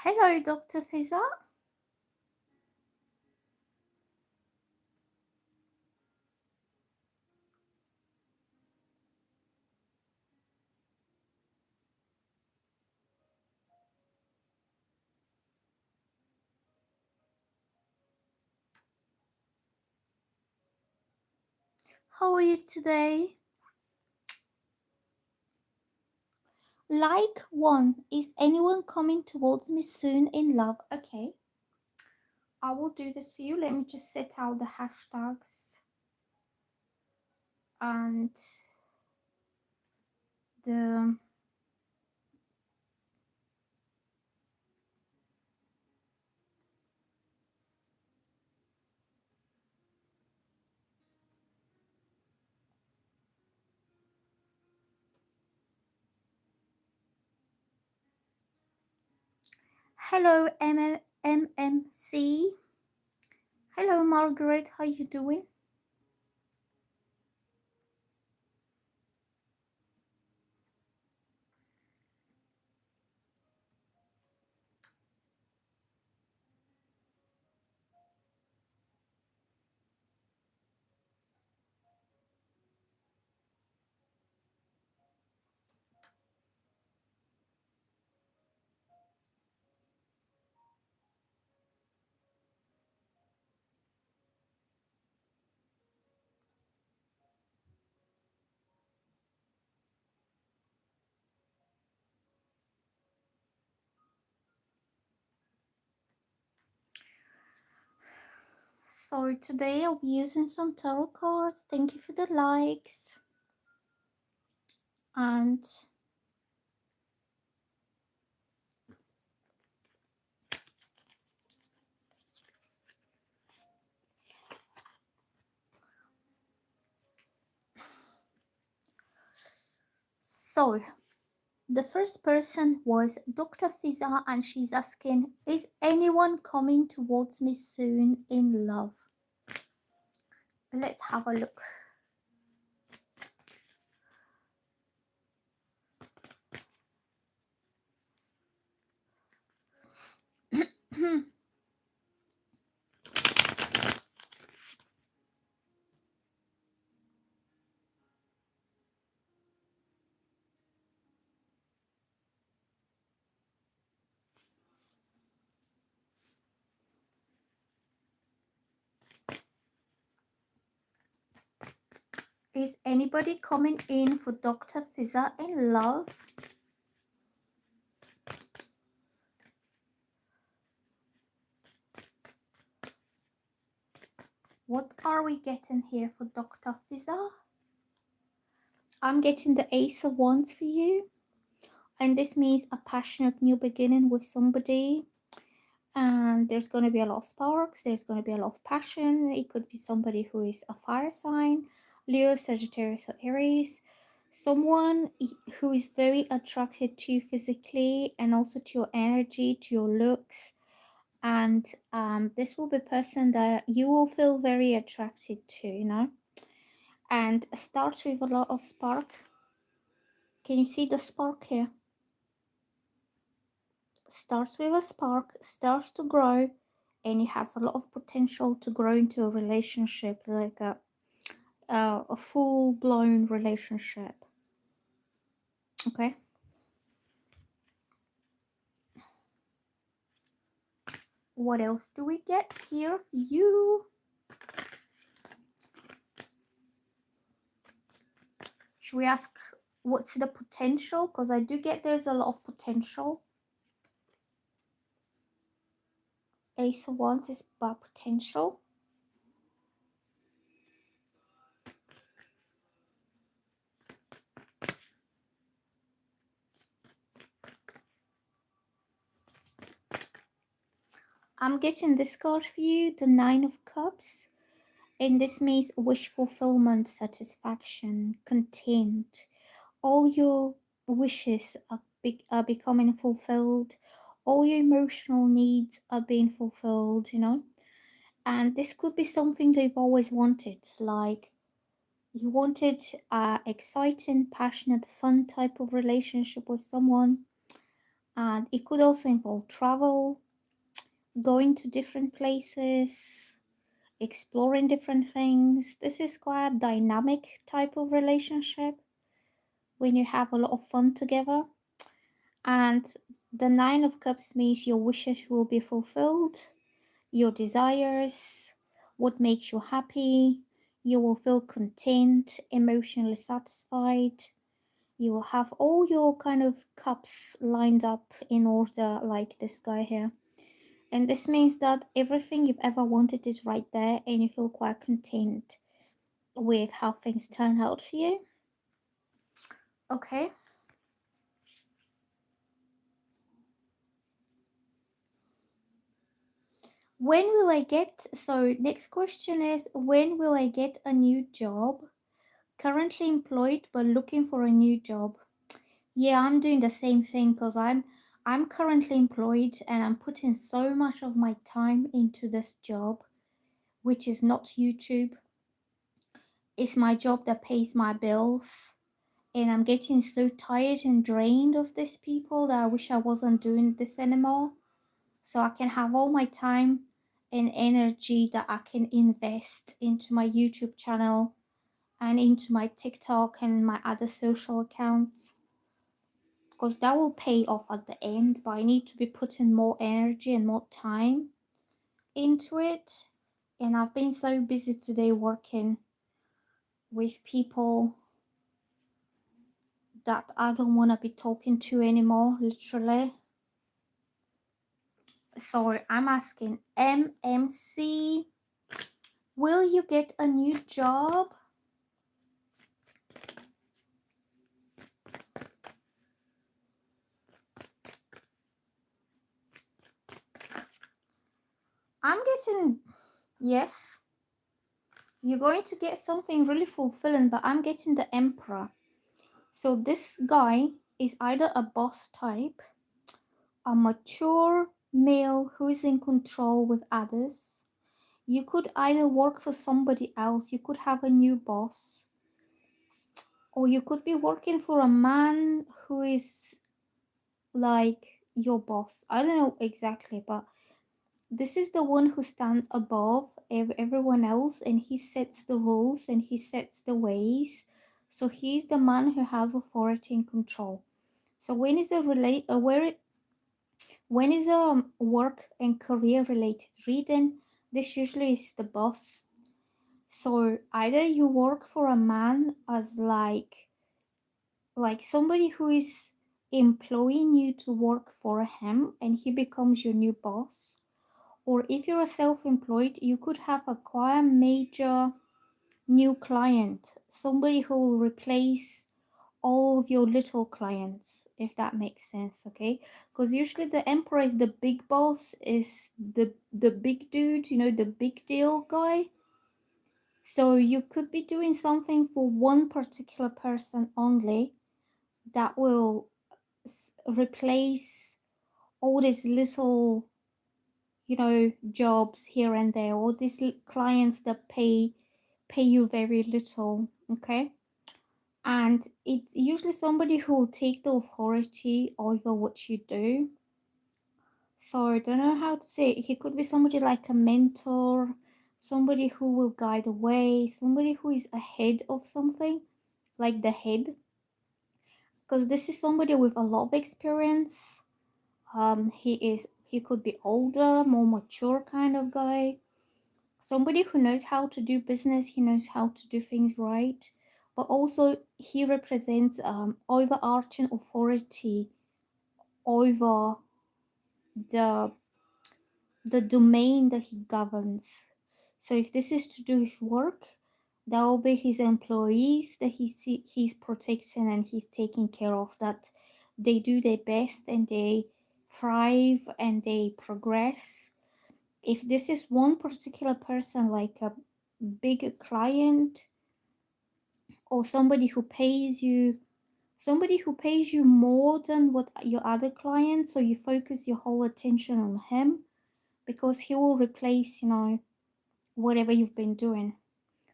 Hello, Dr. Fiza. How are you today? Like one, is anyone coming towards me soon in love? Okay, I will do this for you. Let me just set out the hashtags and the hello MMC. Hello Margaret, how you doing? So today I'll be using some tarot cards. Thank you for the likes. And so the first person was Dr. Fiza, and she's asking, is anyone coming towards me soon in love? Let's have a look. Is anybody coming in for Dr. Fiza in love? What are we getting here for Dr. Fiza? I'm getting the Ace of Wands for you. And this means a passionate new beginning with somebody. And there's going to be a lot of sparks. There's going to be a lot of passion. It could be somebody who is a fire sign, Leo, Sagittarius, or Aries. Someone who is very attracted to you physically and also to your energy, to your looks. And this will be a person that you will feel very attracted to, and starts with a lot of spark. Can you see the spark here? Starts with a spark, starts to grow, and it has a lot of potential to grow into a relationship, like a full-blown relationship. Okay. What else do we get here for you? Should we ask what's the potential? Because I do get there's a lot of potential. Ace of Wands is about potential. I'm getting this card for you, the Nine of Cups. And this means wish fulfillment, satisfaction, content. All your wishes are becoming fulfilled. All your emotional needs are being fulfilled, And this could be something that you've always wanted. Like you wanted a exciting, passionate, fun type of relationship with someone. And it could also involve travel, going to different places, exploring different things. This is quite a dynamic type of relationship when you have a lot of fun together. And the Nine of Cups means your wishes will be fulfilled, your desires, what makes you happy. You will feel content, emotionally satisfied. You will have all your kind of cups lined up in order, like this guy here. And this means that everything you've ever wanted is right there, and you feel quite content with how things turn out for you. Okay. When will I get, so next question is, when will I get a new job? Currently employed but looking for a new job. Yeah, I'm doing the same thing because I'm currently employed and I'm putting so much of my time into this job, which is not YouTube. It's my job that pays my bills. And I'm getting so tired and drained of these people that I wish I wasn't doing this anymore. So I can have all my time and energy that I can invest into my YouTube channel and into my TikTok and my other social accounts, because that will pay off at the end. But I need to be putting more energy and more time into it. And I've been so busy today working with people that I don't want to be talking to anymore, literally. So I'm asking MMC, will you get a new job? I'm getting yes. You're going to get something really fulfilling, but I'm getting the Emperor. So this guy is either a boss type, a mature male who is in control with others. You could either work for somebody else, you could have a new boss, or you could be working for a man who is like your boss. I don't know exactly, but this is the one who stands above everyone else, and he sets the rules and he sets the ways. So he's the man who has authority and control. So when is a work and career related reading, this usually is the boss. So either you work for a man as like somebody who is employing you to work for him and he becomes your new boss, or if you're self-employed, you could have a quite major new client, somebody who will replace all of your little clients, if that makes sense. Okay, because usually the emperor is the big boss, is the big dude, you know, the big deal guy. So you could be doing something for one particular person only that will replace all these little, you know, jobs here and there, all these clients that pay you very little. Okay, and it's usually somebody who will take the authority over what you do. So I don't know how to say it. He could be somebody like a mentor, somebody who will guide the way, somebody who is ahead of something, like the head, because this is somebody with a lot of experience. He could be older, more mature kind of guy, somebody who knows how to do business. He knows how to do things right, but also he represents overarching authority over the the domain that he governs. So if this is to do his work, that will be his employees that he's protecting and he's taking care of, that they do their best and they thrive and they progress. If this is one particular person, like a big client, or somebody who pays you more than what your other clients, so you focus your whole attention on him, because he will replace, you know, whatever you've been doing.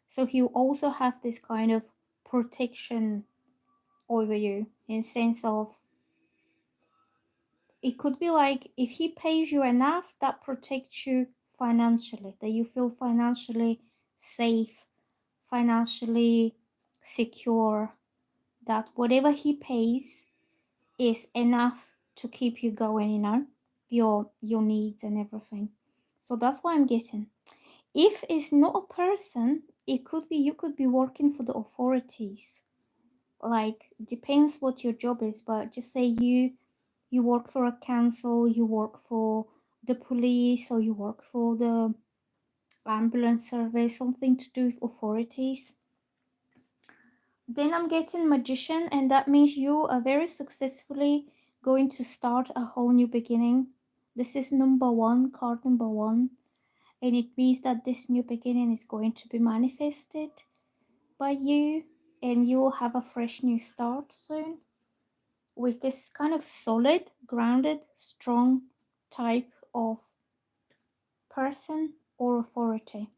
So he will also have this kind of protection over you, in sense of it could be like if he pays you enough, that protects you financially, that you feel financially safe, financially secure, that whatever he pays is enough to keep you going, your needs and everything. So that's what I'm getting. If it's not a person, it could be you could be working for the authorities. Like depends what your job is, but just say you work for a council, you work for the police, or you work for the ambulance service, something to do with authorities. Then I'm getting magician, and that means you are very successfully going to start a whole new beginning. This is number one, card number one, and it means that this new beginning is going to be manifested by you, and you will have a fresh new start soon with this kind of solid, grounded, strong type of person or authority.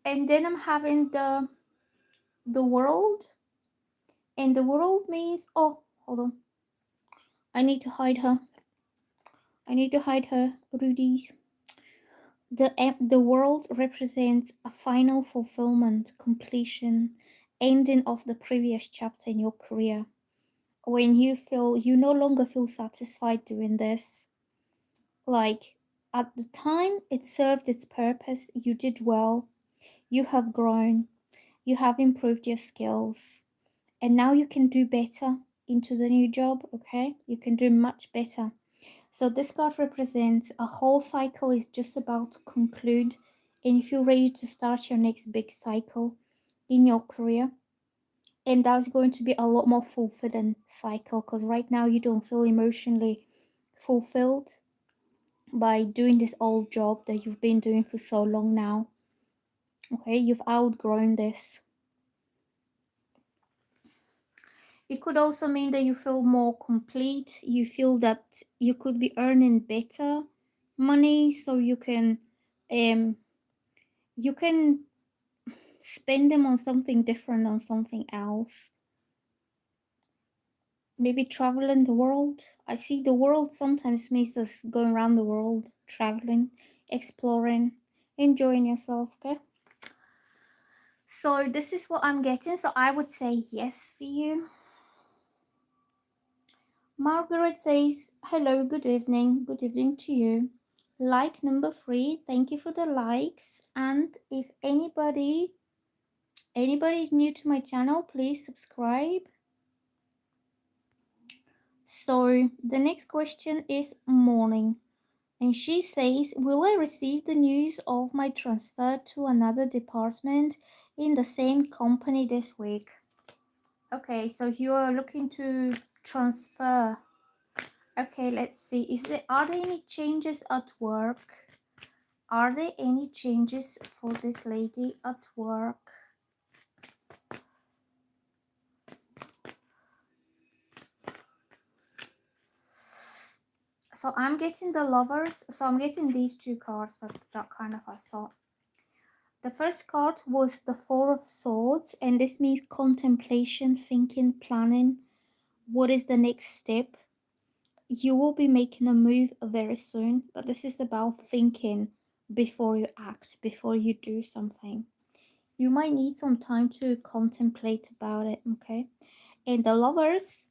And then I'm having the world, and the world means, oh, hold on, I need to hide her. I need to hide her, Rudy's. The world represents a final fulfillment, completion, ending of the previous chapter in your career. When you feel you no longer feel satisfied doing this, like at the time it served its purpose, you did well, you have grown, you have improved your skills, and now you can do better into the new job. Okay, you can do much better. So this card represents a whole cycle is just about to conclude, and you feel ready to start your next big cycle in your career. And that's going to be a lot more fulfilling cycle, because right now you don't feel emotionally fulfilled by doing this old job that you've been doing for so long now. Okay, you've outgrown this. It could also mean that you feel more complete. You feel that you could be earning better money, so um you can spend them on something different, on something else. Maybe traveling the world. I see the world sometimes means us going around the world, traveling, exploring, enjoying yourself. Okay. So this is what I'm getting. So I would say yes for you. Margaret says, hello, good evening. Good evening to you. Like number 3, thank you for the likes. And if anybody is new to my channel, please subscribe. So the next question is Morning. And she says, will I receive the news of my transfer to another department in the same company this week? Okay, so you are looking to transfer. Okay, let's see. Are there any changes at work? Are there any changes for this lady at work? So I'm getting the Lovers. So I'm getting these two cards that kind of I saw. The first card was the Four of Swords, and this means contemplation, thinking, planning. What is the next step? You will be making a move very soon, but this is about thinking before you act, before you do something. You might need some time to contemplate about it, okay? And the Lovers,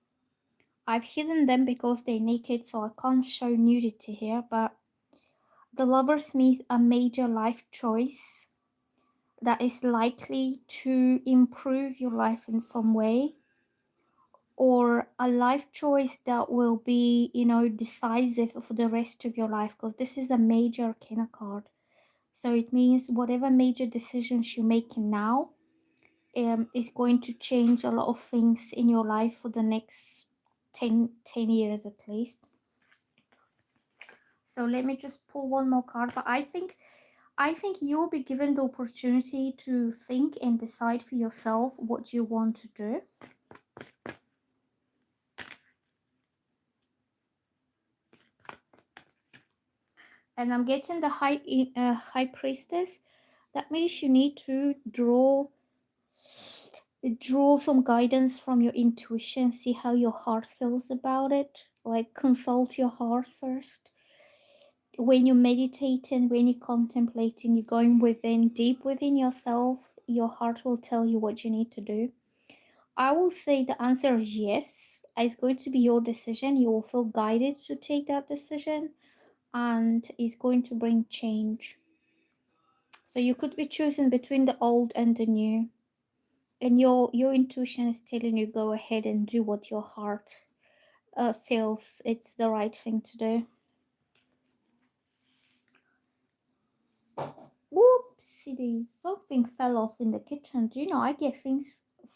I've hidden them because they're naked, so I can't show nudity here, but the Lovers means a major life choice that is likely to improve your life in some way, or a life choice that will be, decisive for the rest of your life, because this is a major arcana card. So it means whatever major decisions you're making now is going to change a lot of things in your life for the next 10 years at least. So let me just pull one more card, but I think you'll be given the opportunity to think and decide for yourself what you want to do. And I'm getting the High Priestess. That means you need to draw Draw some guidance from your intuition, see how your heart feels about it. Like, consult your heart first. When you're meditating, when you're contemplating, you're going within, deep within yourself, your heart will tell you what you need to do. I will say the answer is yes. It's going to be your decision. You will feel guided to take that decision, and it's going to bring change. So you could be choosing between the old and the new. And your intuition is telling you go ahead and do what your heart feels it's the right thing to do. Whoopsie, something fell off in the kitchen. Do you know I get things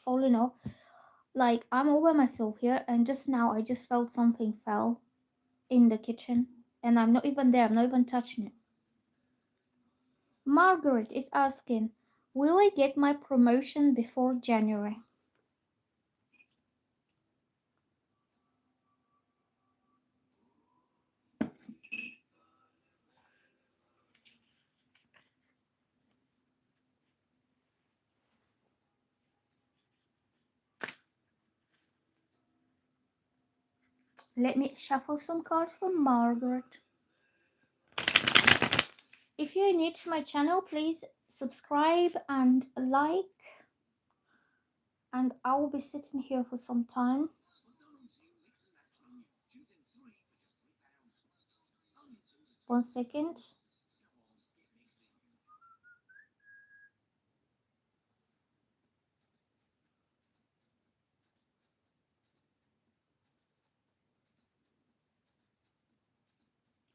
falling off? Like, I'm all by myself here, and just now I just felt something fell in the kitchen, and I'm not even there. I'm not even touching it. Margaret is asking, will I get my promotion before January? Let me shuffle some cards for Margaret. If you're new to my channel, please subscribe and like. And I will be sitting here for some time. One second.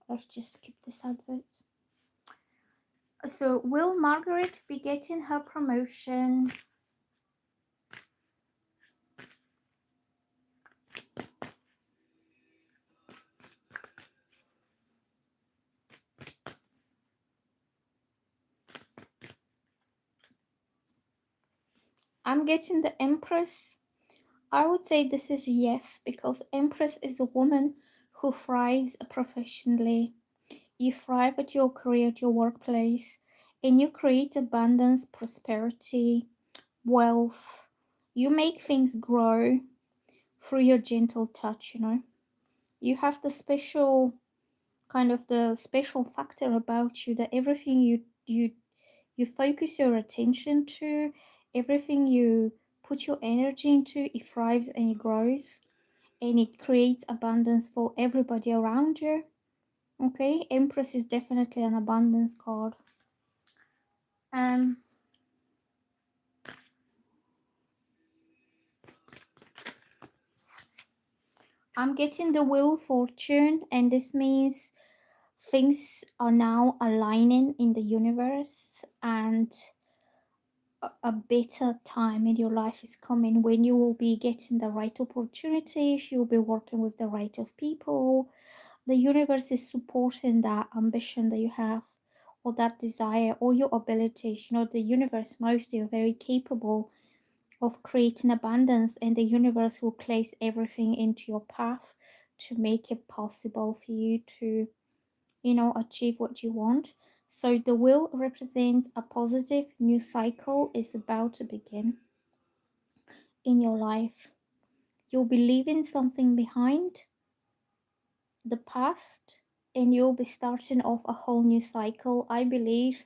Let's just skip this advert. So, will Margaret be getting her promotion? I'm getting the Empress. I would say this is yes, because Empress is a woman who thrives professionally. You thrive at your career, at your workplace, and you create abundance, prosperity, wealth. You make things grow through your gentle touch, you know. You have the special kind of the special factor about you that everything you focus your attention to, everything you put your energy into, it thrives and it grows and it creates abundance for everybody around you. Okay, Empress is definitely an abundance card. Um, I'm getting the Wheel Fortune, and this means things are now aligning in the universe, and a better time in your life is coming when you will be getting the right opportunities, you'll be working with the right of people. The universe is supporting that ambition that you have, or that desire, or your abilities. You know, the universe knows you're very capable of creating abundance, and the universe will place everything into your path to make it possible for you to, you know, achieve what you want. So the wheel represents a positive new cycle is about to begin in your life. You'll be leaving something behind, the past, and you'll be starting off a whole new cycle. I believe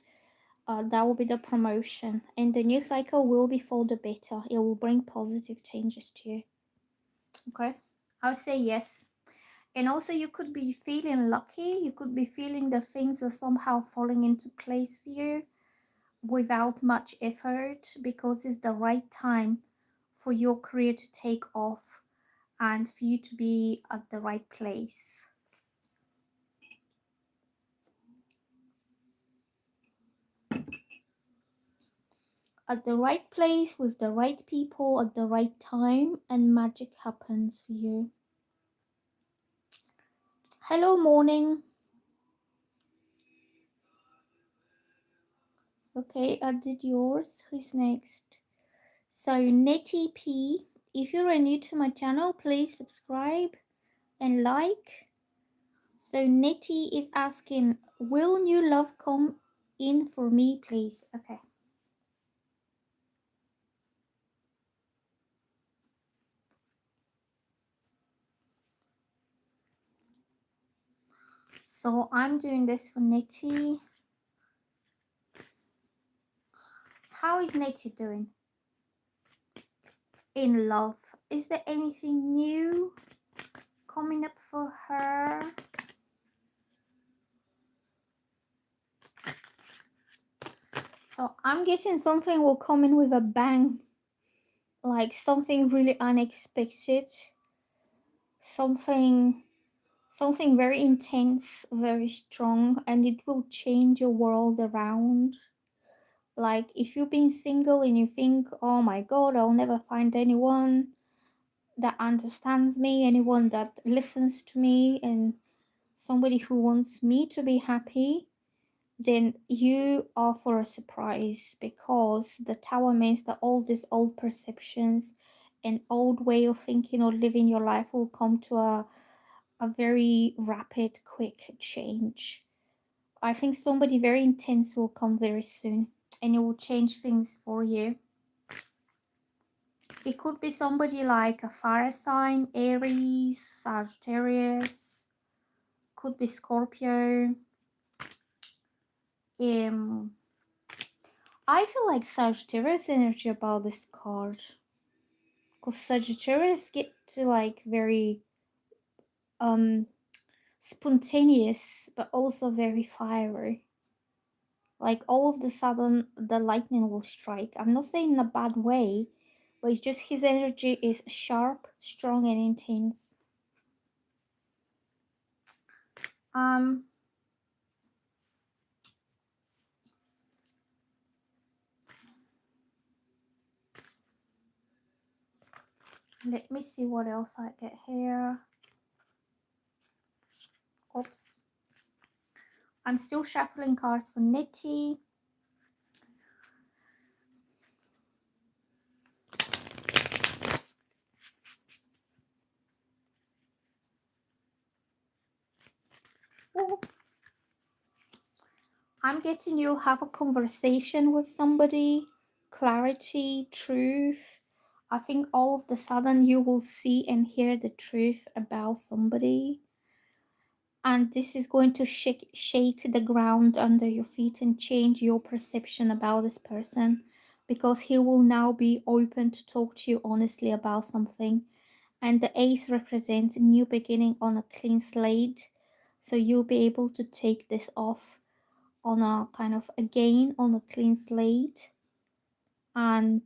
that will be the promotion, and the new cycle will be for the better. It will bring positive changes to you. Okay, I'll say yes. And also, you could be feeling lucky. You could be feeling the things are somehow falling into place for you without much effort, because it's the right time for your career to take off and for you to be at the right place. At the right place with the right people at the right time, and magic happens for you. Hello, morning. Okay, I did yours. Who's next? So, Nettie P, if you're new to my channel, please subscribe and like. So, Nettie is asking, will new love come in for me, please? Okay. So I'm doing this for Nettie. How is Nettie doing? In love. Is there anything new coming up for her? So I'm getting something will come in with a bang. Like something really unexpected. Something very intense, very strong, and it will change your world around. Like if you've been single and you think, oh my god, I'll never find anyone that understands me, anyone that listens to me, and somebody who wants me to be happy, then you are for a surprise, because the Tower means that all these old perceptions and old way of thinking or living your life will come to a very rapid, quick change. I think somebody very intense will come very soon, and it will change things for you. It could be somebody like a fire sign, Aries, Sagittarius, could be Scorpio. I feel like Sagittarius energy about this card, because Sagittarius get to like very spontaneous, but also very fiery. Like all of the sudden the lightning will strike. I'm not saying in a bad way, but it's just his energy is sharp, strong, and intense. Let me see what else I get here. Oops. I'm still shuffling cards for Nettie. Ooh. I'm getting you'll have a conversation with somebody, clarity, truth. I think all of the sudden you will see and hear the truth about somebody. And this is going to shake the ground under your feet and change your perception about this person, because he will now be open to talk to you honestly about something. And the ace represents a new beginning on a clean slate. So you'll be able to take this off on a kind of again on a clean slate, and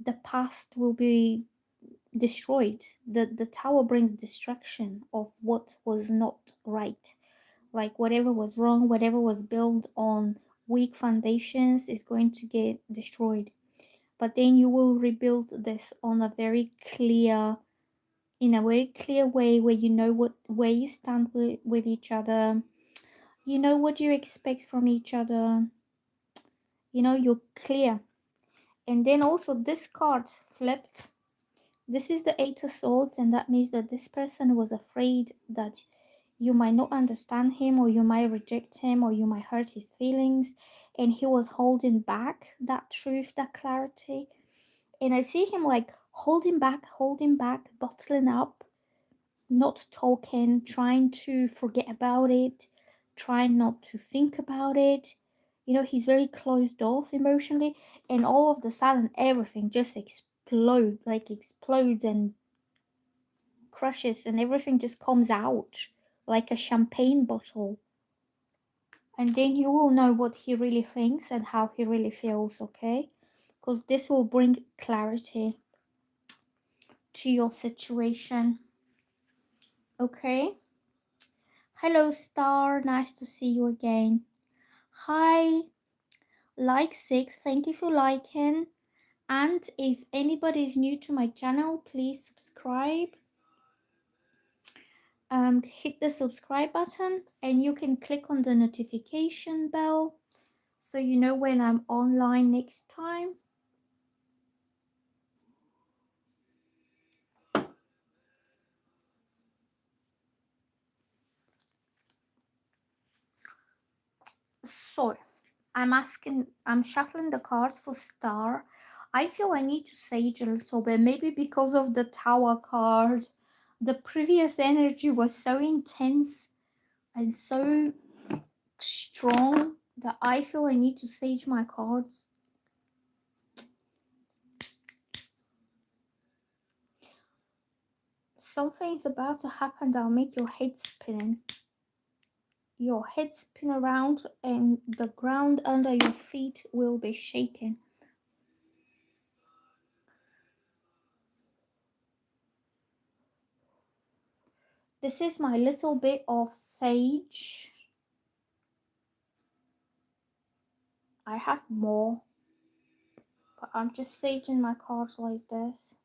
the past will be destroyed. The tower brings destruction of what was not right. Like whatever was wrong, whatever was built on weak foundations is going to get destroyed. But then you will rebuild this on a very clear, in a very clear way, where you know what where you stand with each other. You know what you expect from each other. You know, you're clear. And then also this card flipped. This is the Eight of Swords, and that means that this person was afraid that you might not understand him, or you might reject him, or you might hurt his feelings, and he was holding back that truth, that clarity. And I see him like holding back, bottling up, not talking, trying to forget about it, trying not to think about it. You know, he's very closed off emotionally, and all of the sudden everything just explodes and crushes, and everything just comes out like a champagne bottle. And then you will know what he really thinks and how he really feels, okay? Because this will bring clarity to your situation. Okay? Hello, Star. Nice to see you again. Hi, like 6. Thank you for liking. And if anybody is new to my channel, please subscribe. Hit the subscribe button, and you can click on the notification bell so you know when I'm online next time. So I'm shuffling the cards for Star. I feel I need to sage a little bit, maybe because of the Tower card. The previous energy was so intense, and so strong that I feel I need to sage my cards. Something's about to happen that'll make your head spinning. Your head spin around and the ground under your feet will be shaking. This is my little bit of sage. I have more, but I'm just saging my cards like this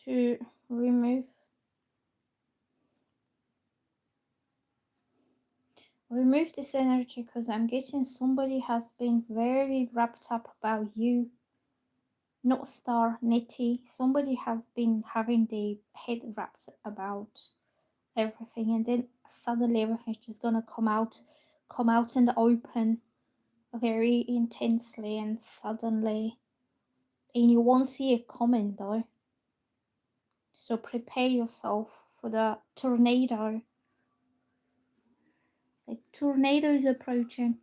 to remove this energy, because I'm getting somebody has been very wrapped up about you. Not Star, Nettie. Somebody has been having their head wrapped about everything, and then suddenly everything's just gonna come out in the open very intensely and suddenly, and you won't see it coming though. So prepare yourself for the tornado. It's like tornado is approaching.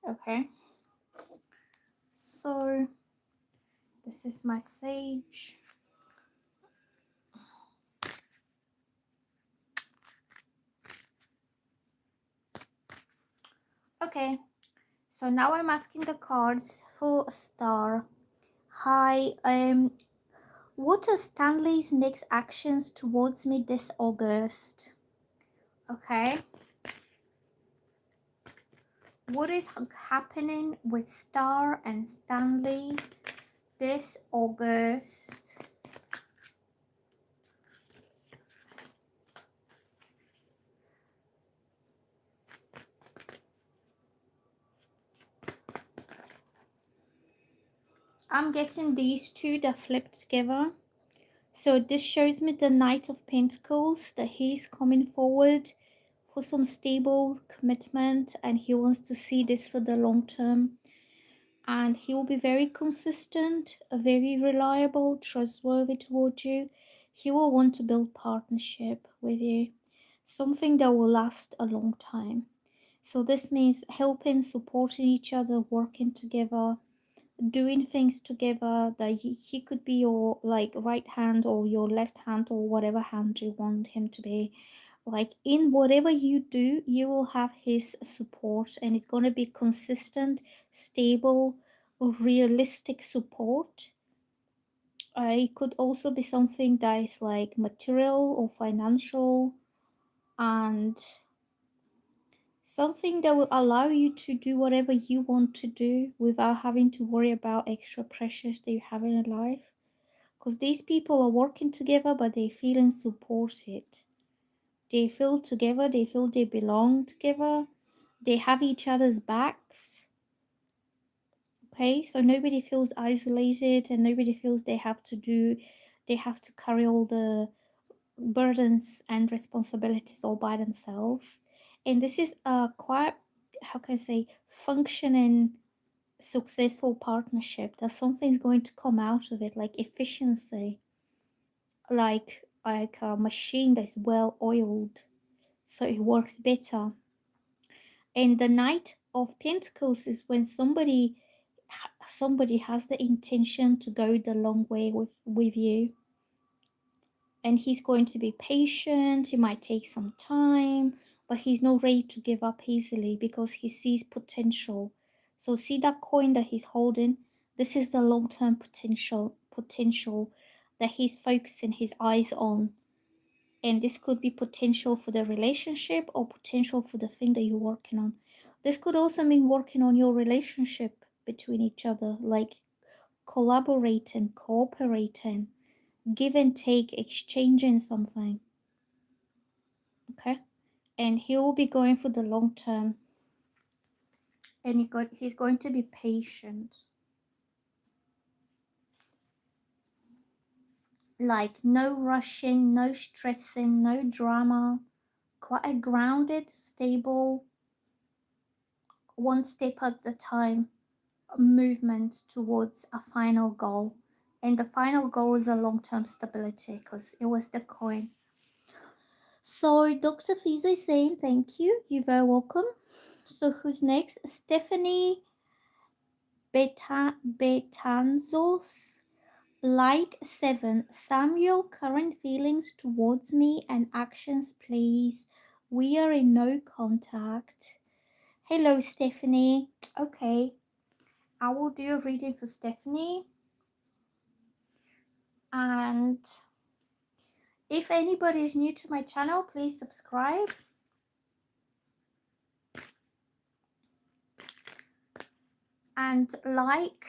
Okay, so this is my sage. Okay, so now I'm asking the cards for a star. Hi, what are Stanley's next actions towards me this August? Okay. What is happening with Star and Stanley this August? I'm getting these two that flip together. So this shows me the Knight of Pentacles, that he's coming forward for some stable commitment and he wants to see this for the long term. And he will be very consistent, very reliable, trustworthy towards you. He will want to build partnership with you, something that will last a long time. So this means helping, supporting each other, working together, doing things together. That he could be your like right hand or your left hand or whatever hand you want him to be. Like in whatever you do, you will have his support, and it's going to be consistent, stable, realistic support. It could also be something that is like material or financial, and something that will allow you to do whatever you want to do without having to worry about extra pressures that you have in life. Because these people are working together, but they feeling supported. They feel together, they feel they belong together, they have each other's backs. Okay, so nobody feels isolated and nobody feels they have to carry all the burdens and responsibilities all by themselves. And this is a quite, how can I say, functioning, successful partnership. That something's going to come out of it, like efficiency, like a machine that's well oiled, so it works better. And the Knight of Pentacles is when somebody has the intention to go the long way with you, and he's going to be patient. It might take some time, but he's not ready to give up easily because he sees potential. So see that coin that he's holding? This is the long-term potential that he's focusing his eyes on. And this could be potential for the relationship or potential for the thing that you're working on. This could also mean working on your relationship between each other, like collaborating, cooperating, give and take, exchanging something. Okay, and he will be going for the long term, and he's going to be patient, like no rushing, no stressing, no drama, quite a grounded, stable, one step at a time movement towards a final goal. And the final goal is a long-term stability because it was the coin. So Dr. Fiza is saying thank you. You're very welcome. So who's next? Stephanie Betanzos. Like 7. Samuel, current feelings towards me and actions, please. We are in no contact. Hello, Stephanie. Okay, I will do a reading for Stephanie. And if anybody is new to my channel, please subscribe. And like.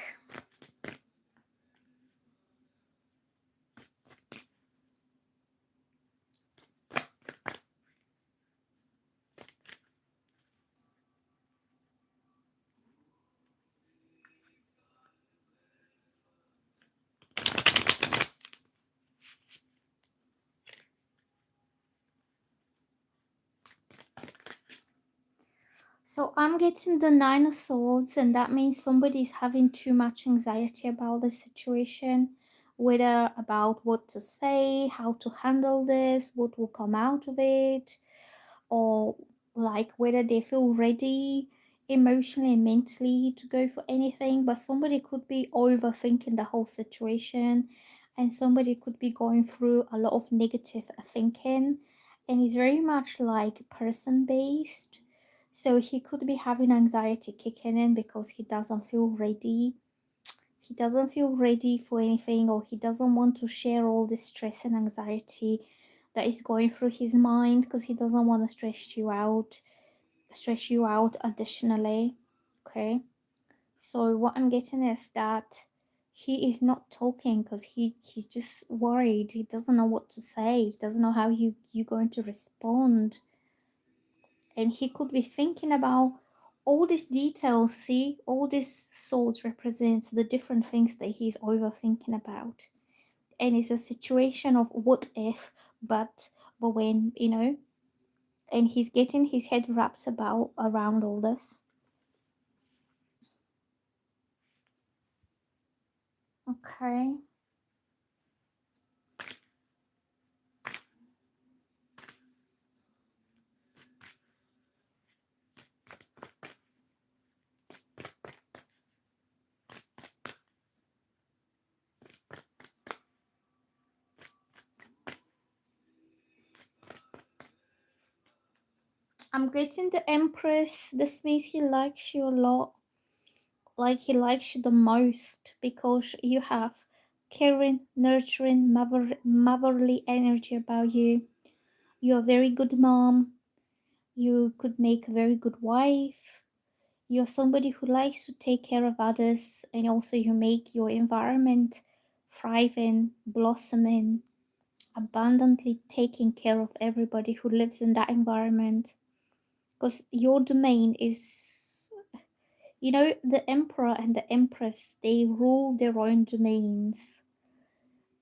So I'm getting the 9 of Swords, and that means somebody's having too much anxiety about the situation, whether about what to say, how to handle this, what will come out of it, or like whether they feel ready emotionally and mentally to go for anything. But somebody could be overthinking the whole situation, and somebody could be going through a lot of negative thinking, and it's very much like person based. So he could be having anxiety kicking in because he doesn't feel ready. He doesn't feel ready for anything, or he doesn't want to share all the stress and anxiety that is going through his mind because he doesn't want to stress you out additionally. Okay. So what I'm getting is that he is not talking because he's just worried. He doesn't know what to say. He doesn't know how you're going to respond. And he could be thinking about all these details. See, all these swords represents the different things that he's overthinking about, and it's a situation of what if, but when, and he's getting his head wrapped about around all this. Okay. I'm getting the Empress. This means he likes you a lot. Like he likes you the most because you have caring, nurturing, motherly energy about you. You're a very good mom. You could make a very good wife. You're somebody who likes to take care of others, and also you make your environment thriving, blossoming, abundantly taking care of everybody who lives in that environment. Because your domain is, the emperor and the empress, they rule their own domains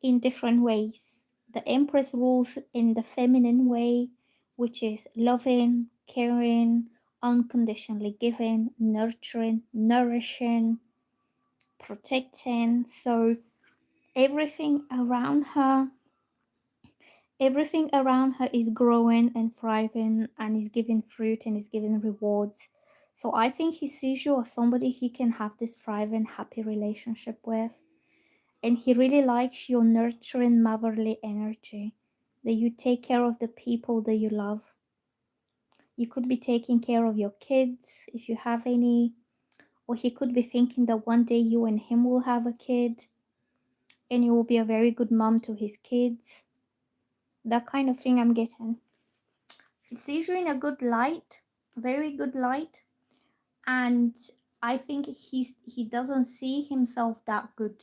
in different ways. The empress rules in the feminine way, which is loving, caring, unconditionally giving, nurturing, nourishing, protecting. So everything around her, everything around her is growing and thriving and is giving fruit and is giving rewards. So I think he sees you as somebody he can have this thriving, happy relationship with. And he really likes your nurturing, motherly energy, that you take care of the people that you love. You could be taking care of your kids if you have any, or he could be thinking that one day you and him will have a kid and you will be a very good mom to his kids. That kind of thing I'm getting. He sees you in a good light, very good light, and I think he doesn't see himself that good.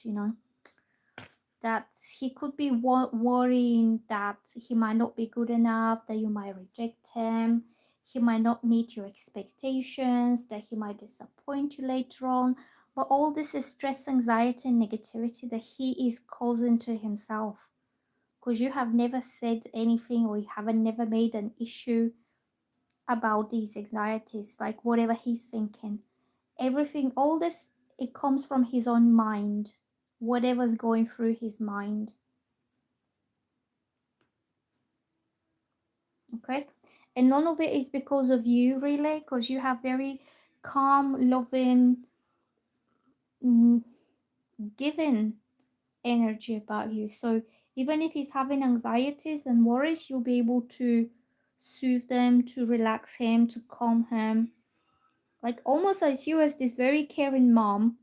That he could be worrying that he might not be good enough, that you might reject him, he might not meet your expectations, that he might disappoint you later on. But all this is stress, anxiety, and negativity that he is causing to himself, because you have never said anything, or you haven't never made an issue about these anxieties, like whatever he's thinking. Everything, all this it comes from his own mind, whatever's going through his mind. Okay, and none of it is because of you, really, because you have very calm, loving, giving energy about you. So even if he's having anxieties and worries, you'll be able to soothe them, to relax him, to calm him, like almost as you as this very caring mom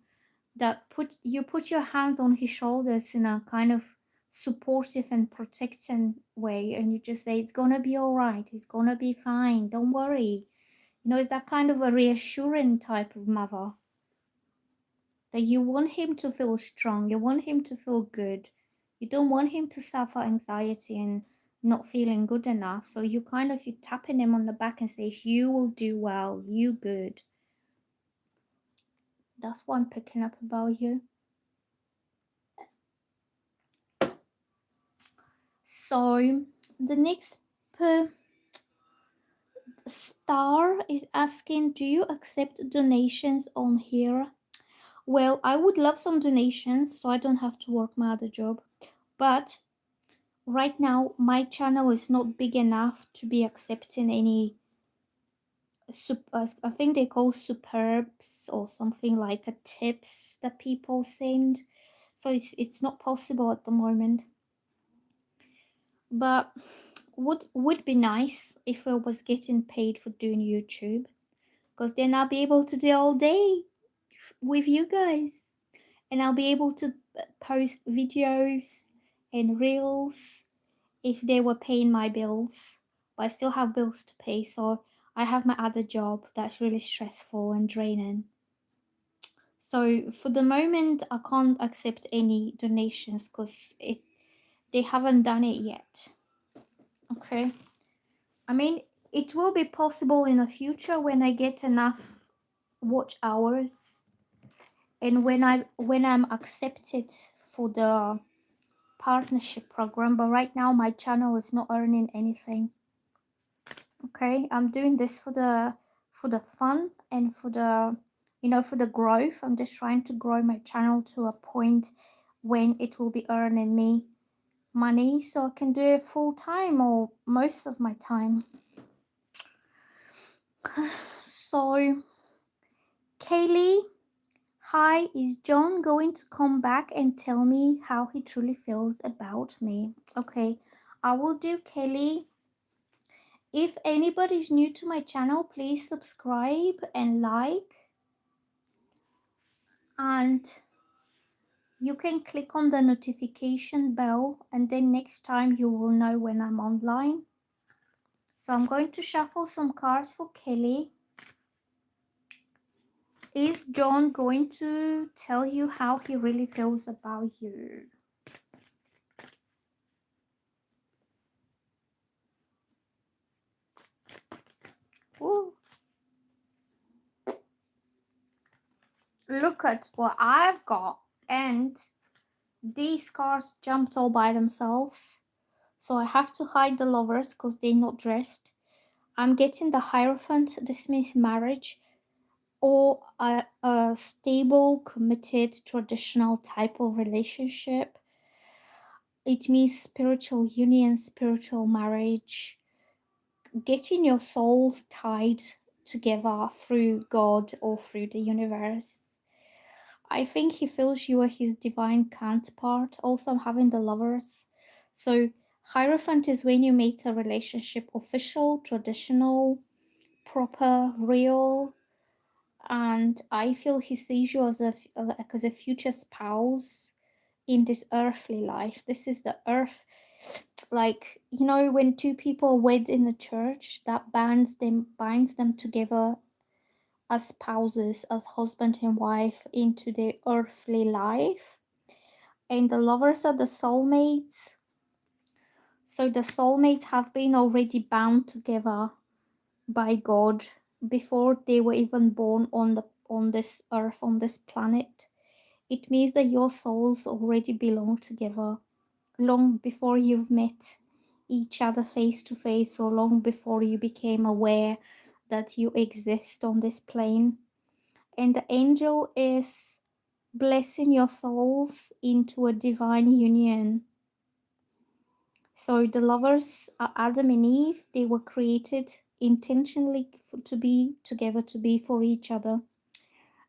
that put your hands on his shoulders in a kind of supportive and protecting way, and you just say it's gonna be all right, it's gonna be fine, don't worry. You know, it's that kind of a reassuring type of mother, that you want him to feel strong, you want him to feel good, you don't want him to suffer anxiety and not feeling good enough. So you kind of, you tapping him on the back and say, you will do well, you good. That's what I'm picking up about you. So the next star is asking, do you accept donations on here? Well, I would love some donations so I don't have to work my other job, but right now my channel is not big enough to be accepting any I think they call superbs or something like a tips that people send. So it's not possible at the moment. But would be nice if I was getting paid for doing YouTube, because then I'll be able to do all day with you guys, and I'll be able to post videos and reels if they were paying my bills. But I still have bills to pay, so I have my other job that's really stressful and draining. So for the moment, I can't accept any donations because they haven't done it yet. Okay. I mean, it will be possible in the future when I get enough watch hours and when I'm accepted for the partnership program. But right now my channel is not earning anything. Okay, I'm doing this for the fun and for the, you know, for the growth. I'm just trying to grow my channel to a point when it will be earning me money so I can do it full time or most of my time. So Kaylee, hi, is John going to come back and tell me how he truly feels about me? Okay, I will do, Kelly. If anybody's new to my channel, please subscribe and like. And you can click on the notification bell, and then next time you will know when I'm online. So I'm going to shuffle some cards for Kelly. Is John going to tell you how he really feels about you? Ooh. Look at what I've got. And these cards jumped all by themselves. So I have to hide the lovers because they're not dressed. I'm getting the Hierophant. This means marriage or a stable, committed, traditional type of relationship. It means spiritual union, spiritual marriage, getting your souls tied together through God or through the universe. I think he feels you are his divine counterpart. Also, I'm having the lovers. So Hierophant is when you make a relationship official, traditional, proper, real, and I feel he sees you as a future spouse in this earthly life. This is the earth, like, you know, when two people wed in the church, that binds them together as spouses, as husband and wife into their earthly life. And the lovers are the soulmates. So the soulmates have been already bound together by God before they were even born on this earth, on this planet. It means that your souls already belong together long before you've met each other face to face, or long before you became aware that you exist on this plane. And the angel is blessing your souls into a divine union. So the lovers are Adam and Eve. They were created intentionally to be together, to be for each other.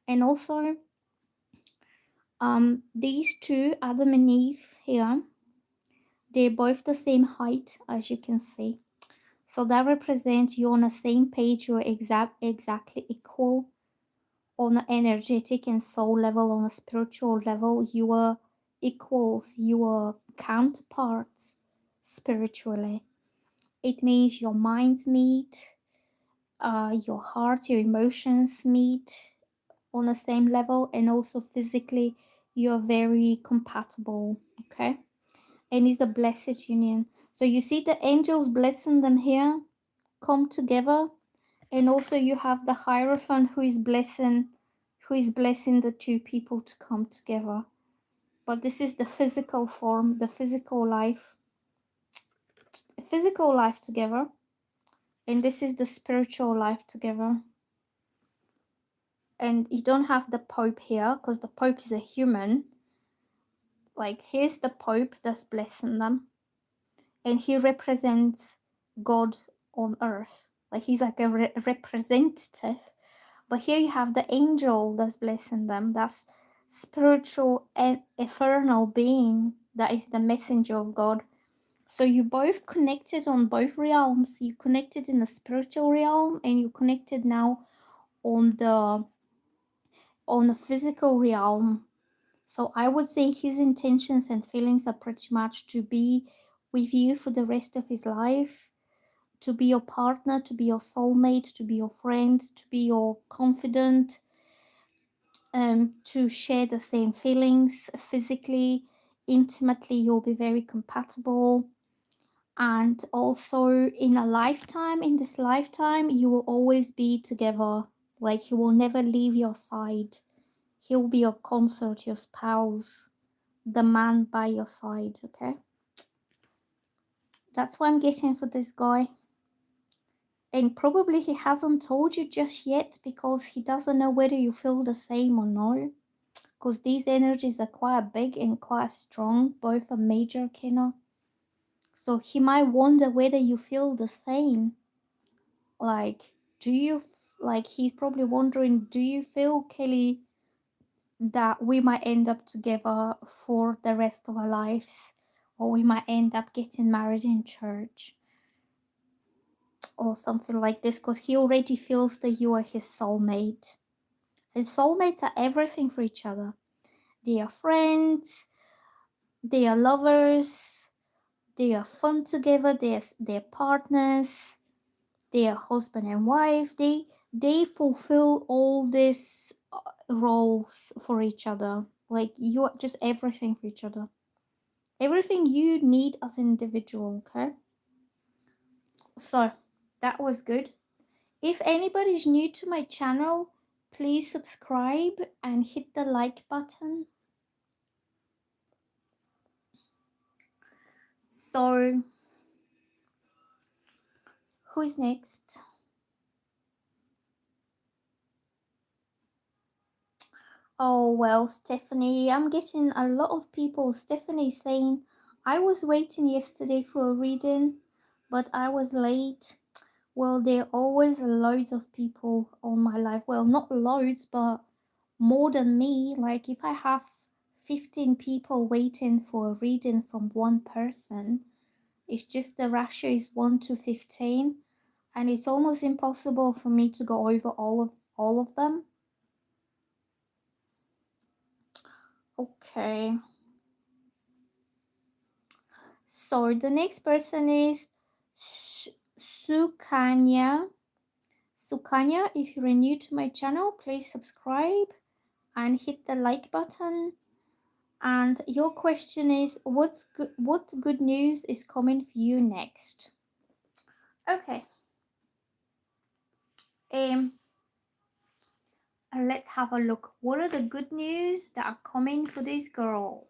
And also, these two, Adam and Eve here, they're both the same height, as you can see. So that represents you're on the same page. You're exactly equal on an energetic and soul level, on a spiritual level. You are equals. You are counterparts spiritually. It means your minds meet, your heart, your emotions meet on the same level, and also physically you're very compatible. Okay, and it's a blessed union. So you see the angels blessing them here come together, and also you have the Hierophant who is blessing the two people to come together. But this is the physical form, the physical life together, and this is the spiritual life together. And you don't have the Pope here because the Pope is a human. Like, here's the Pope that's blessing them, and he represents God on earth. Like, he's like a representative. But here you have the angel that's blessing them. That's spiritual and eternal being. That is the messenger of God. So you both connected on both realms. You connected in the spiritual realm, and you connected now on the physical realm. So I would say his intentions and feelings are pretty much to be with you for the rest of his life, to be your partner, to be your soulmate, to be your friend, to be your confidant, to share the same feelings physically, intimately. You'll be very compatible. And also in this lifetime, you will always be together. Like, he will never leave your side. He'll be your consort, your spouse, the man by your side. Okay, that's what I'm getting for this guy. And probably he hasn't told you just yet because he doesn't know whether you feel the same or no, because these energies are quite big and quite strong, both are major arcana. So he might wonder whether you feel the same. Like, do you, like, he's probably wondering, do you feel, Kelly, that we might end up together for the rest of our lives, or we might end up getting married in church or something like this, because he already feels that you are his soulmate. His soulmates are everything for each other. They are friends, they are lovers, they are fun together, they're partners, they are husband and wife. They fulfill all these roles for each other. Like, you are just everything for each other. Everything you need as an individual, okay? So, that was good. If anybody's new to my channel, please subscribe and hit the like button. So, who's next? Oh, well, Stephanie, I'm getting a lot of people. Stephanie saying, I was waiting yesterday for a reading, but I was late. Well, there are always loads of people on my life. Well, not loads, but more than me. Like, if I have 15 people waiting for a reading from one person, it's just the ratio is 1 to 15, and it's almost impossible for me to go over all of them. Okay. So the next person is Sukanya. Sukanya, if you're new to my channel, please subscribe and hit the like button. And your question is, what good news is coming for you next? Okay. Let's have a look. What are the good news that are coming for this girl?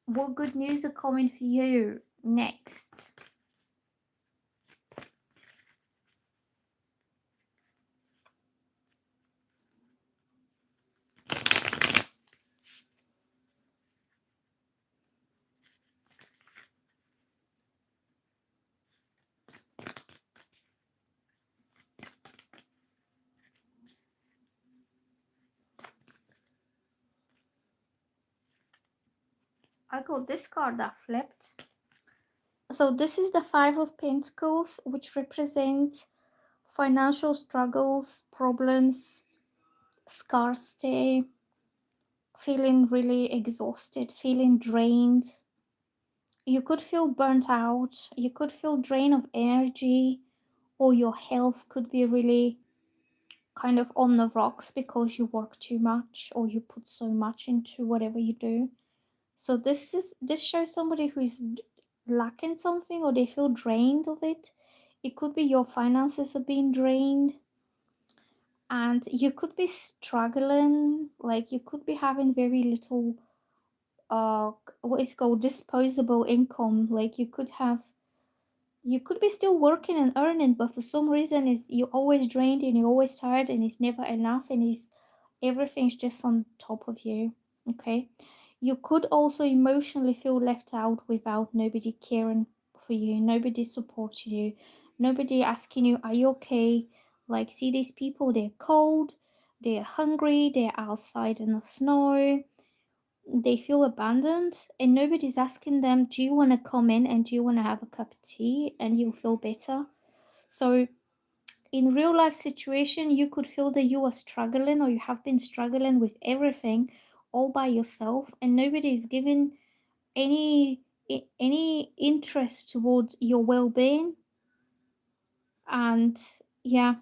What good news are coming for you next? I got this card that flipped. So this is the Five of Pentacles, which represents financial struggles, problems, scarcity, feeling really exhausted, feeling drained. You could feel burnt out, you could feel drain of energy, or your health could be really kind of on the rocks because you work too much or you put so much into whatever you do. So this shows somebody who is lacking something or they feel drained of it. It could be your finances are being drained, and you could be struggling, like you could be having very little what is called disposable income. Like you could be still working and earning, but for some reason is you're always drained and you're always tired and it's never enough and it's everything's just on top of you. Okay. You could also emotionally feel left out without nobody caring for you, nobody supporting you, nobody asking you, are you okay? Like, see these people, they're cold, they're hungry, they're outside in the snow, they feel abandoned, and nobody's asking them, do you want to come in and do you want to have a cup of tea and you'll feel better? So in real life situation, you could feel that you are struggling or you have been struggling with everything all by yourself, and nobody is giving any any interest towards your well-being. And yeah,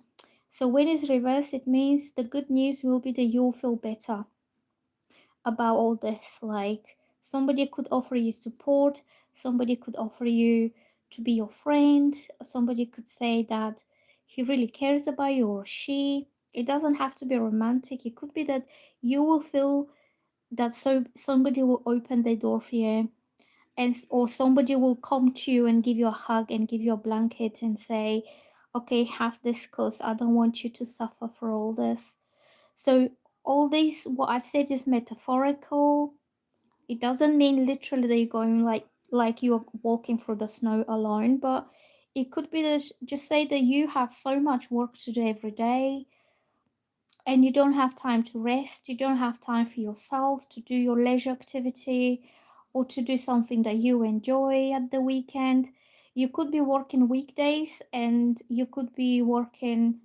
so when it's reversed, it means the good news will be that you'll feel better about all this. Like, somebody could offer you support, somebody could offer you to be your friend, somebody could say that he really cares about you, or she. It doesn't have to be romantic. It could be that you will feel that somebody will open the door for you, and or somebody will come to you and give you a hug and give you a blanket and say, okay, have this because I don't want you to suffer for all this. So all this, what I've said, is metaphorical. It doesn't mean literally that you're going like you're walking through the snow alone, but it could be that, just say that you have so much work to do every day and you don't have time to rest, you don't have time for yourself to do your leisure activity or to do something that you enjoy at the weekend. You could be working weekdays and you could be working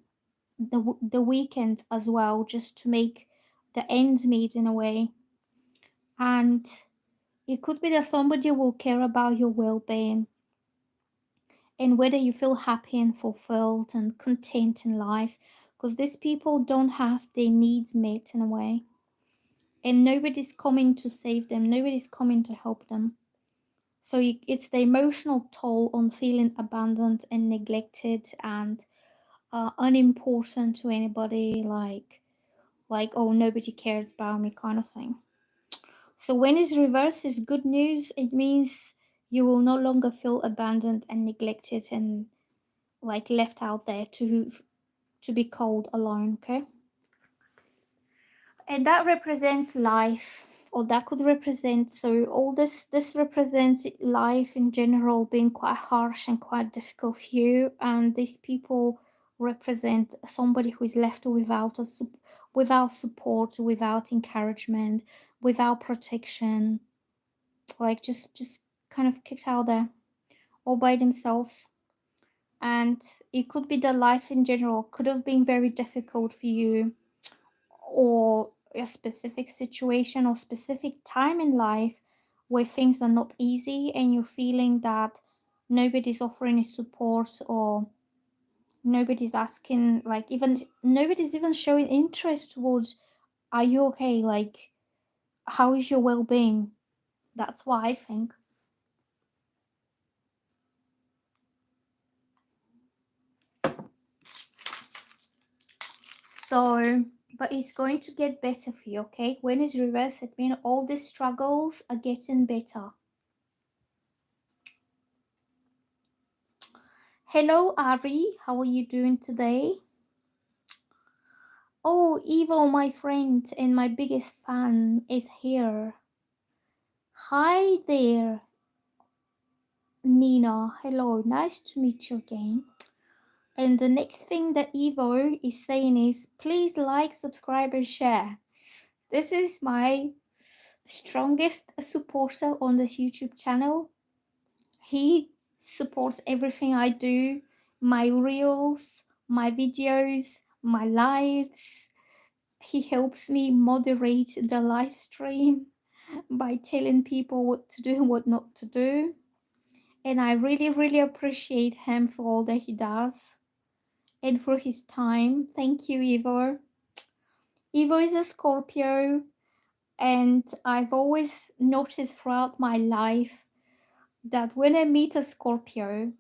the weekends as well, just to make the ends meet in a way. And it could be that somebody will care about your well-being and whether you feel happy and fulfilled and content in life, because these people don't have their needs met in a way, and nobody's coming to save them, nobody's coming to help them. So it's the emotional toll on feeling abandoned and neglected and unimportant to anybody, like, oh, nobody cares about me kind of thing. So when it's reversed, is good news. It means you will no longer feel abandoned and neglected and like left out there to be cold alone. Okay. And that represents life, or that could represent, so all this represents life in general being quite harsh and quite difficult for you, and these people represent somebody who is left without support, without encouragement, without protection, like just kind of kicked out there all by themselves. And it could be that life in general could have been very difficult for you, or a specific situation or specific time in life where things are not easy and you're feeling that nobody's offering you support, or nobody's asking, like, even nobody's even showing interest towards, are you okay, like, how is your well-being? That's what I think. So, but it's going to get better for you, okay? When it's reversed, it means all these struggles are getting better. Hello, Ari. How are you doing today? Oh, Evo, my friend and my biggest fan, is here. Hi there, Nina. Hello, nice to meet you again. And the next thing that Evo is saying is, please like, subscribe, and share. This is my strongest supporter on this YouTube channel. He supports everything I do, my reels, my videos, my lives. He helps me moderate the live stream by telling people what to do and what not to do. And I really, really appreciate him for all that he does and for his time. Thank you, Ivo. Ivo is a Scorpio, and I've always noticed throughout my life that when I meet a Scorpio,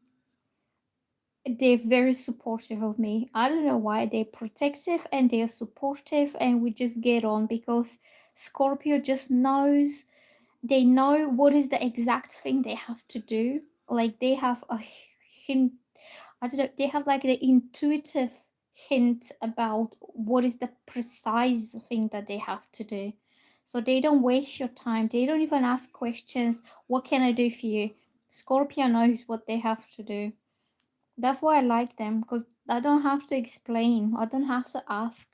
they're very supportive of me. I don't know why. They're protective and they're supportive, and we just get on because Scorpio just knows, they know what is the exact thing they have to do. Like they have a hint, I don't know, they have like the intuitive hint about what is the precise thing that they have to do. So they don't waste your time. They don't even ask questions. What can I do for you? Scorpio knows what they have to do. That's why I like them, because I don't have to explain. I don't have to ask.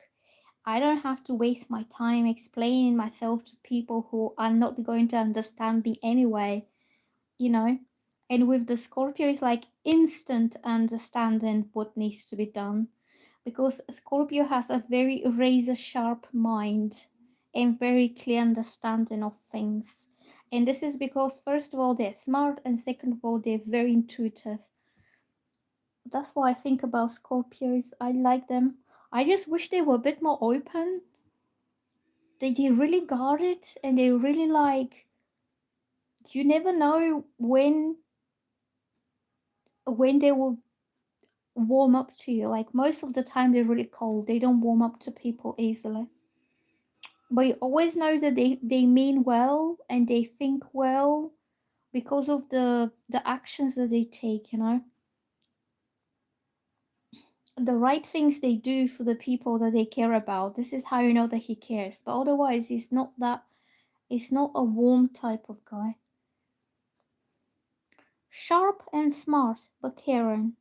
I don't have to waste my time explaining myself to people who are not going to understand me anyway, you know? And with the Scorpio, it's like instant understanding what needs to be done, because Scorpio has a very razor sharp mind and very clear understanding of things. And this is because, first of all, they're smart, and second of all, they're very intuitive. That's what I think about Scorpios. I like them. I just wish they were a bit more open. They really guard it, and they really like, you never know when they will warm up to you. Like most of the time they're really cold. They don't warm up to people easily. But you always know that they mean well and they think well because of the actions that they take, you know. The right things they do for the people that they care about. This is how you know that he cares. But otherwise, he's not a warm type of guy. Sharp and smart, but caring.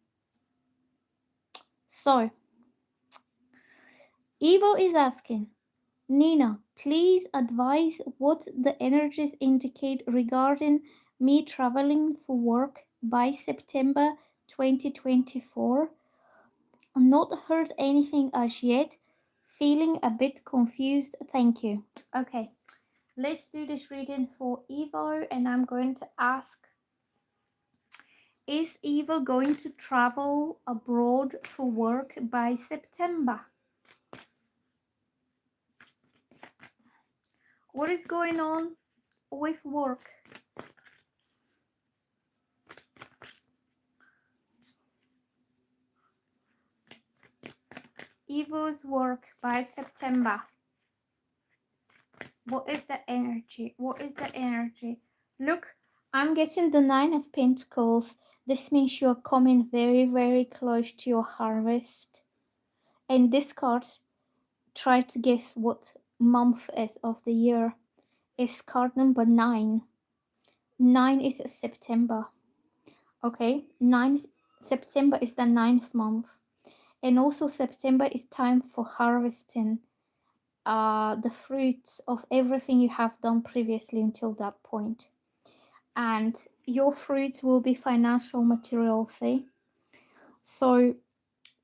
So, Evo is asking, Nina, please advise what the energies indicate regarding me traveling for work by September 2024. Not heard anything as yet. Feeling a bit confused. Thank you. Okay, let's do this reading for Evo, and I'm going to ask, is Evo going to travel abroad for work by September? What is going on with work? Evo's work by September. What is the energy? What is the energy? Look, I'm getting the Nine of Pentacles. This means you're coming very, very close to your harvest. And this card, try to guess what month is of the year. It's card number 9. 9 is September. Okay, 9 September is the 9th month. And also September is time for harvesting the fruits of everything you have done previously until that point. And your fruits will be financial material, see? So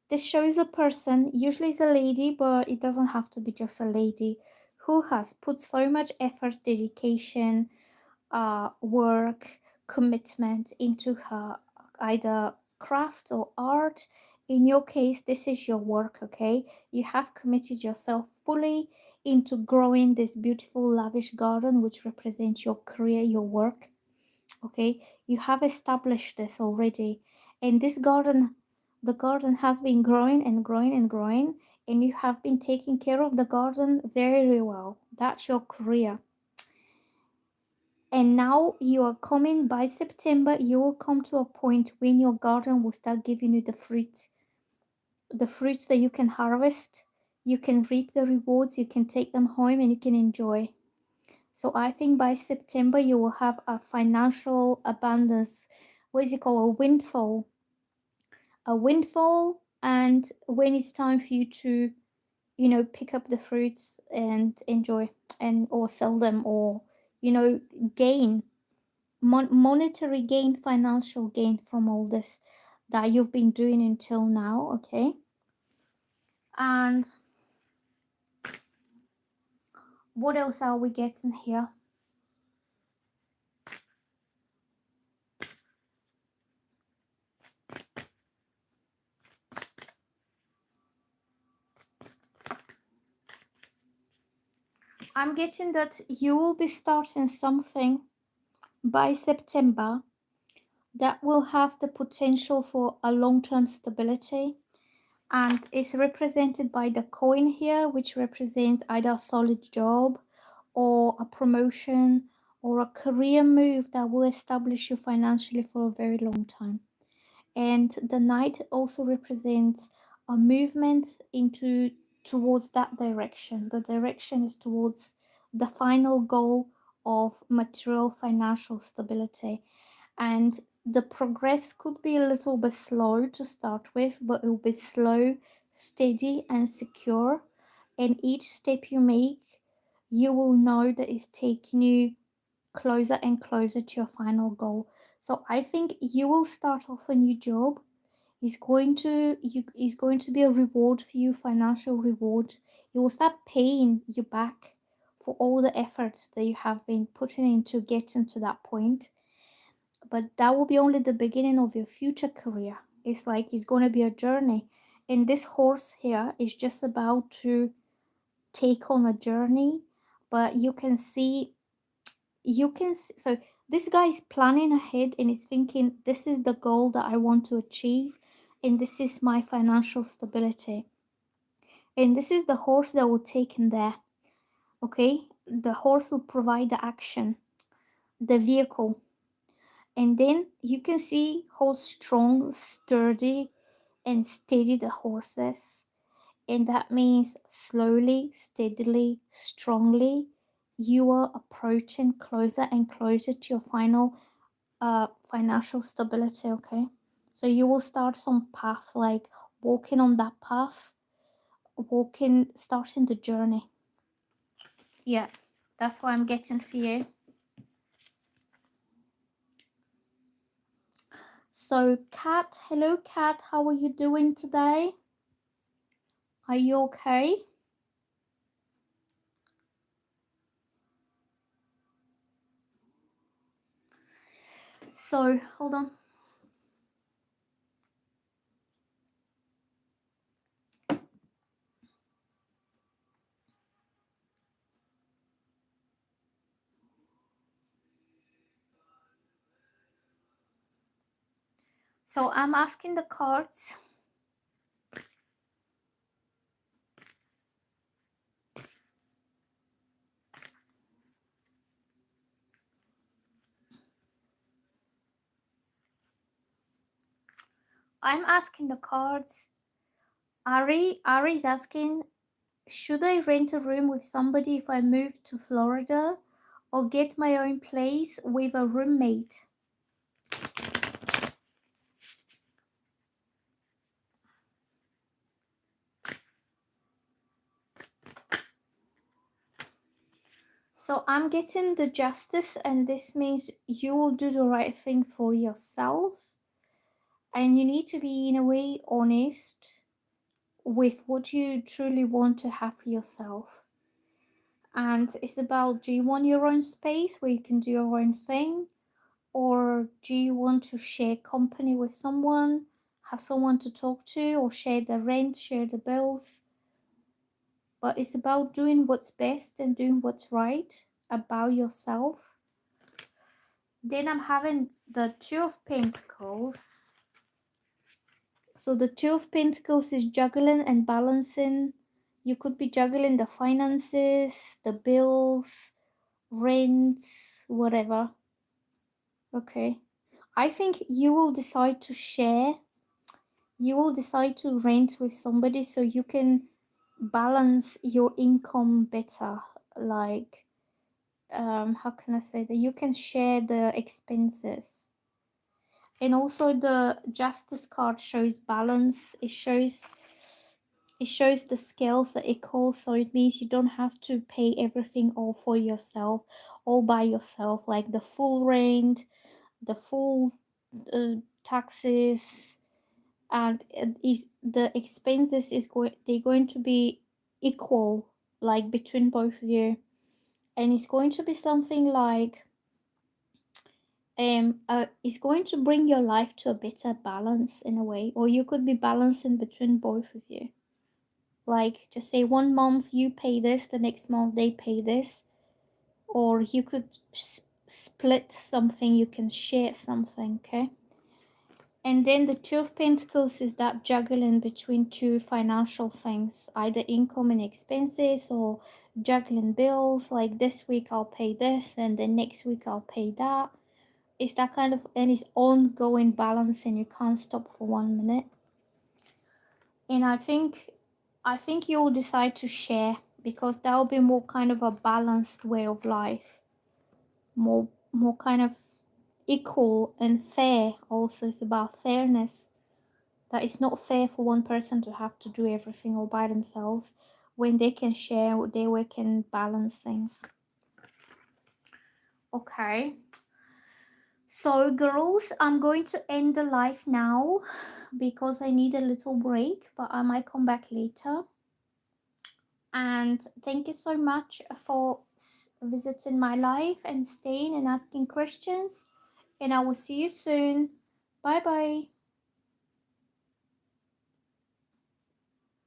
this shows a person, usually it's a lady, but it doesn't have to be just a lady, who has put so much effort, dedication, work, commitment into her either craft or art. In your case, this is your work, okay? You have committed yourself fully into growing this beautiful, lavish garden, which represents your career, your work, okay? You have established this already. And this garden, the garden has been growing and growing and growing, and you have been taking care of the garden very well. That's your career. And now you are coming by September, you will come to a point when your garden will start giving you the fruits that you can harvest. You can reap the rewards, you can take them home, and you can enjoy. So I think by September you will have a financial abundance. What is it called? A windfall. A windfall, and when it's time for you to, pick up the fruits and enjoy, and or sell them, or gain, monetary gain, financial gain from all this that you've been doing until now, okay? And what else are we getting here? I'm getting that you will be starting something by September that will have the potential for a long-term stability, and it's represented by the coin here, which represents either a solid job or a promotion or a career move that will establish you financially for a very long time. And the knight also represents a movement towards that direction. The direction is towards the final goal of material financial stability, and the progress could be a little bit slow to start with, but it will be slow, steady, and secure. And each step you make, you will know that it's taking you closer and closer to your final goal. So I think you will start off a new job. It's going to be a reward for you, financial reward. It will start paying you back for all the efforts that you have been putting into getting to that point. But that will be only the beginning of your future career. It's like it's going to be a journey. And this horse here is just about to take on a journey, but so this guy is planning ahead and is thinking, this is the goal that I want to achieve, and this is my financial stability, and this is the horse that will take him there. Okay, the horse will provide the action, the vehicle, and then you can see how strong, sturdy, and steady the horse is. And that means slowly, steadily, strongly, you are approaching closer and closer to your final financial stability. Okay, so you will start some path, like walking on that path, starting the journey. Yeah, that's what I'm getting for you. So Kat, hello Kat, how are you doing today? Are you okay? So hold on. So I'm asking the cards. I'm asking the cards. Ari's asking, should I rent a room with somebody if I move to Florida, or get my own place with a roommate? So I'm getting the justice, and this means you will do the right thing for yourself, and you need to be in a way honest with what you truly want to have for yourself. And it's about, do you want your own space where you can do your own thing, or do you want to share company with someone, have someone to talk to, or share the rent, share the bills? But it's about doing what's best and doing what's right about yourself. Then I'm having the Two of Pentacles. So the Two of Pentacles is juggling and balancing. You could be juggling the finances, the bills, rents, whatever. Okay. I think you will decide to share. You will decide to rent with somebody so you can balance your income better. Like, how can I say that? You can share the expenses. And also the Justice card shows balance. It shows it shows the scales are equal, so it means you don't have to pay everything all for yourself, all by yourself, like the full rent, the full taxes, and is the expenses is going they're going to be equal, like between both of you, and it's going to be something like it's going to bring your life to a better balance in a way, or you could be balancing between both of you. Like, just say 1 month you pay this, the next month they pay this, or you could split something, you can share something, okay? And then the Two of Pentacles is that juggling between two financial things, either income and expenses, or juggling bills, like this week I'll pay this and then next week I'll pay that. It's that kind of, and it's ongoing balance, and you can't stop for 1 minute. And I think you'll decide to share, because that will be more kind of a balanced way of life, more kind of equal and fair. Also, it's about fairness, that it's not fair for one person to have to do everything all by themselves, when they can share, they can balance things. Okay, so girls, I'm going to end the live now because I need a little break, but I might come back later. And thank you so much for visiting my live and staying and asking questions, and I will see you soon. Bye bye.